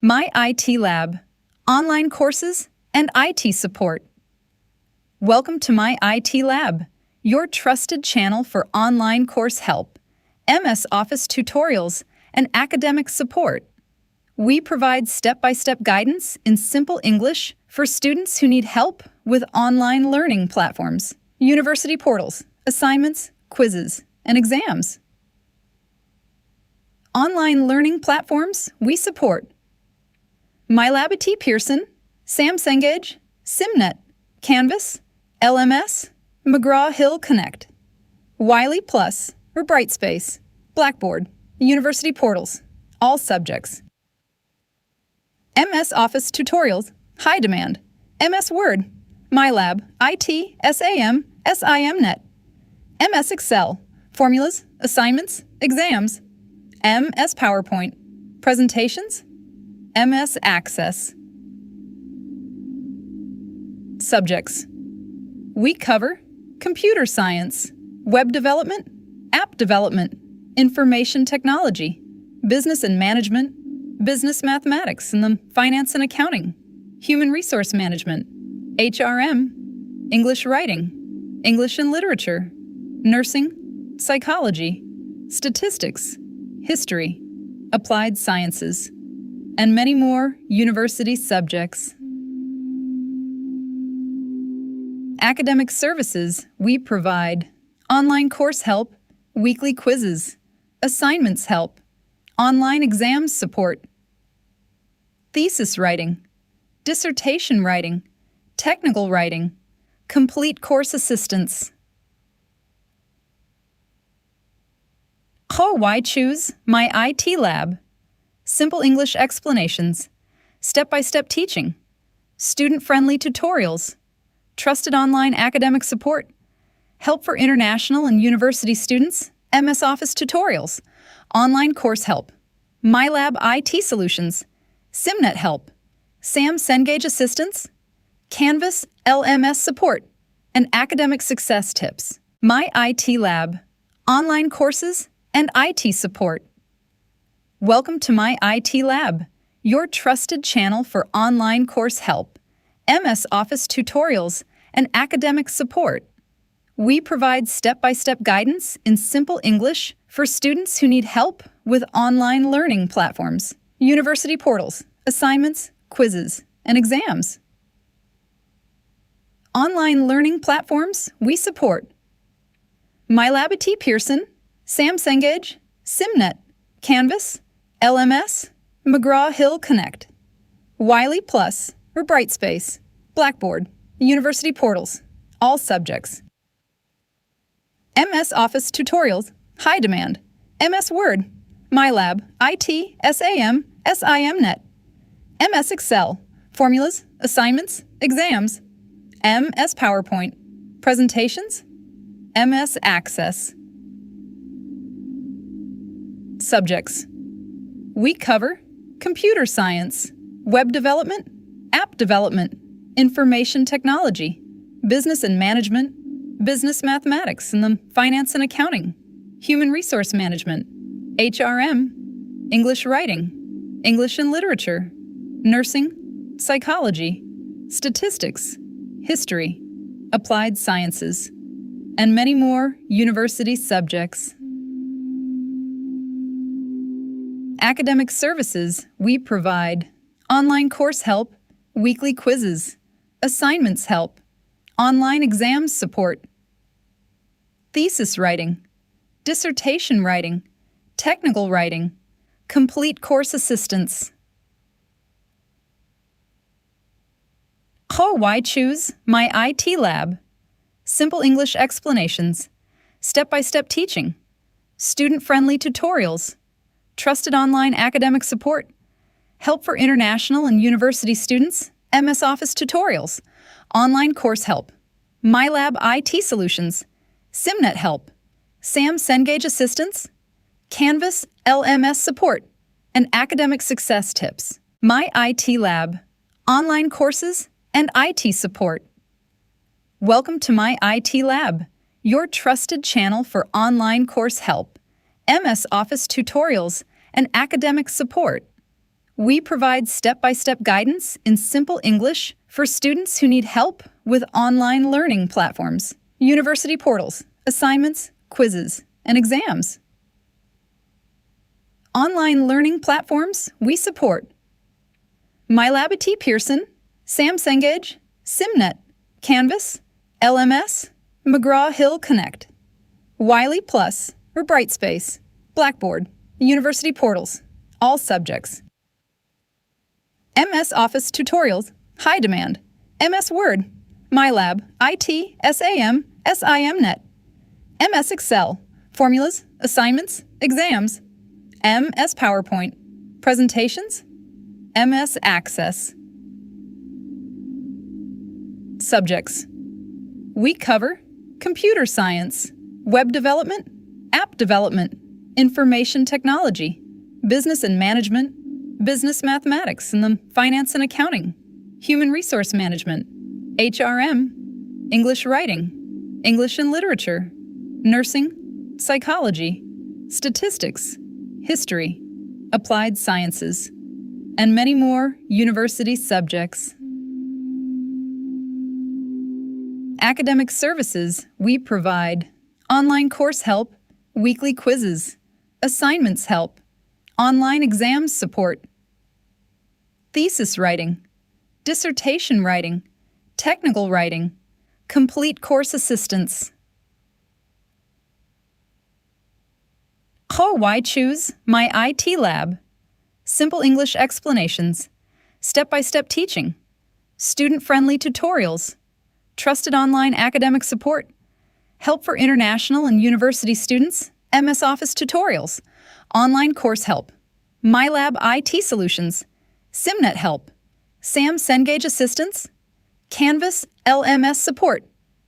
MyITLab, online courses and IT support. Welcome to MyITLab, your trusted channel for online course help, MS Office tutorials, and academic support. We provide step-by-step guidance in simple English for students who need help with online learning platforms, university portals, assignments, quizzes, and exams. Online learning platforms we support: MyITLab at Pearson, SAM Cengage, SimNet, Canvas, LMS, McGraw-Hill Connect, Wiley Plus or Brightspace, Blackboard, university portals, all subjects. MS Office tutorials, high demand, MS Word, MyITLab, IT, SAM, SIMnet, MS Excel, formulas, assignments, exams, MS PowerPoint, presentations, MS Access. Subjects. We cover computer science, web development, app development, information technology, business and management, business mathematics and the finance and accounting, human resource management, HRM, English writing, English and literature, nursing, psychology, statistics, history, applied sciences, and many more university subjects. Academic services we provide: online course help, weekly quizzes, assignments help, online exams support, thesis writing, dissertation writing, technical writing, complete course assistance. Why choose MyITLab? Simple English explanations, step-by-step teaching, student-friendly tutorials, trusted online academic support, help for international and university students, MS Office tutorials, online course help, MyITLab IT solutions, SimNet help, SAM Cengage assistance, Canvas LMS support, and academic success tips. MyITLab, online courses and IT support. Welcome to MyITLab, your trusted channel for online course help, MS Office tutorials, and academic support. We provide step-by-step guidance in simple English for students who need help with online learning platforms, university portals, assignments, quizzes, and exams. Online learning platforms we support: MyITLab at Pearson, SAM Cengage, SimNet, Canvas, LMS, McGraw-Hill Connect, Wiley Plus or Brightspace, Blackboard, university portals, all subjects. MS Office tutorials, high demand, MS Word, MyITLab, IT, SAM, SIMnet, MS Excel, formulas, assignments, exams, MS PowerPoint, presentations, MS Access. Subjects. We cover computer science, web development, app development, information technology, business and management, business mathematics and the finance and accounting, human resource management, HRM, English writing, English and literature, nursing, psychology, statistics, history, applied sciences, and many more university subjects. Academic services we provide: online course help, weekly quizzes, assignments help, online exams support, thesis writing, dissertation writing, technical writing, complete course assistance. Why choose MyITLab? Simple English explanations, step-by-step teaching, student-friendly tutorials, trusted online academic support, help for international and university students, MS Office tutorials, online course help, MyITLab IT solutions, SimNet help, SAM Cengage assistance, Canvas LMS support, and academic success tips. MyITLab, online courses and IT support. Welcome to MyITLab, your trusted channel for online course help, MS Office tutorials, and academic support. We provide step-by-step guidance in simple English for students who need help with online learning platforms, university portals, assignments, quizzes, and exams. Online learning platforms we support: MyITLab at Pearson, SAM Cengage, SimNet, Canvas, LMS, McGraw-Hill Connect, Wiley Plus or Brightspace, Blackboard, university portals, all subjects. MS Office tutorials, high demand. MS Word, MyITLab, IT, SAM, SIMnet. MS Excel, formulas, assignments, exams. MS PowerPoint, presentations. MS Access. Subjects. We cover computer science, web development, app development, information technology, business and management, business mathematics and the finance and accounting, human resource management, HRM, English writing, English and literature, nursing, psychology, statistics, history, applied sciences, and many more university subjects. Academic services we provide: online course help, weekly quizzes, assignments help, online exams support, thesis writing, dissertation writing, technical writing, complete course assistance. Why choose MyITLab? Simple English explanations, step-by-step teaching, student-friendly tutorials, trusted online academic support, help for international and university students, MS Office tutorials, online course help, MyITLab IT solutions, SimNet help, SAM Cengage assistance, Canvas LMS support,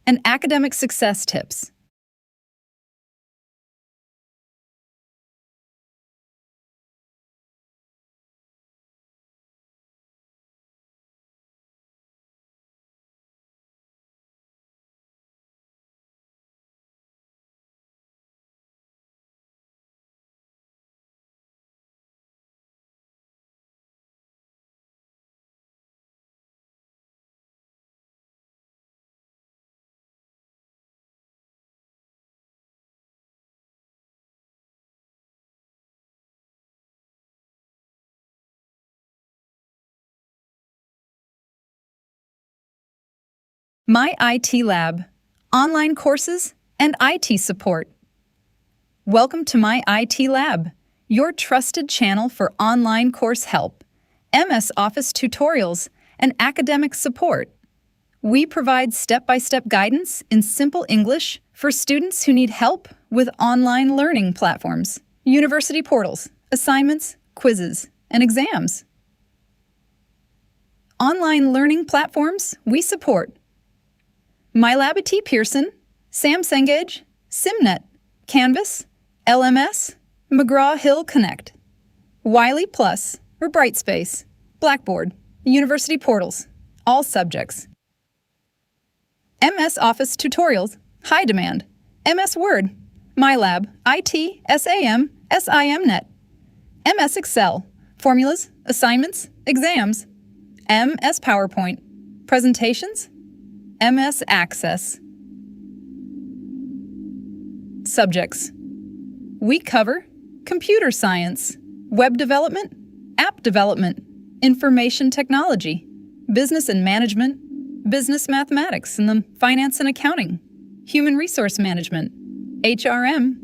and academic success tips. MyITLab, online courses and IT support. Welcome to MyITLab, your trusted channel for online course help, MS Office tutorials, and academic support. We provide step-by-step guidance in simple English for students who need help with online learning platforms, university portals, assignments, quizzes, and exams. Online learning platforms we support: MyITLab at Pearson, SAM Cengage, SimNet, Canvas, LMS, McGraw-Hill Connect, Wiley Plus or Brightspace, Blackboard, university portals, all subjects. MS Office tutorials, high demand. MS Word, MyITLab, IT, SAM, SIMnet. MS Excel, formulas, assignments, exams. MS PowerPoint, presentations. MS Access. Subjects. We cover computer science, web development, app development, information technology, business and management, business mathematics and the finance and accounting, human resource management, HRM,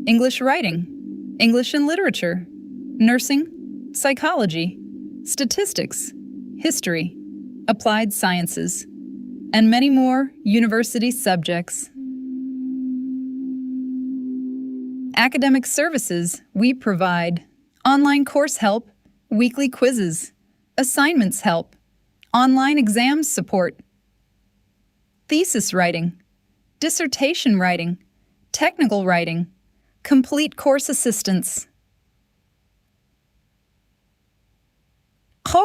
English writing, English and literature, nursing, psychology, statistics, history, applied sciences, and many more university subjects. Academic services we provide: online course help, weekly quizzes, assignments help, online exams support, thesis writing, dissertation writing, technical writing, complete course assistance.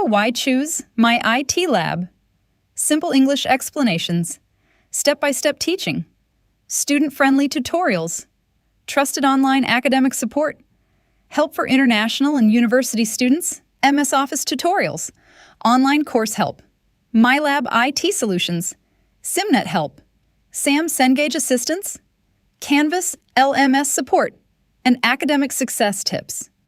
Why choose MyITLab? Simple English explanations, step-by-step teaching, student-friendly tutorials, trusted online academic support, help for international and university students, MS Office tutorials, online course help, MyITLab IT solutions, SimNet help, SAM Cengage assistance, Canvas LMS support, and academic success tips.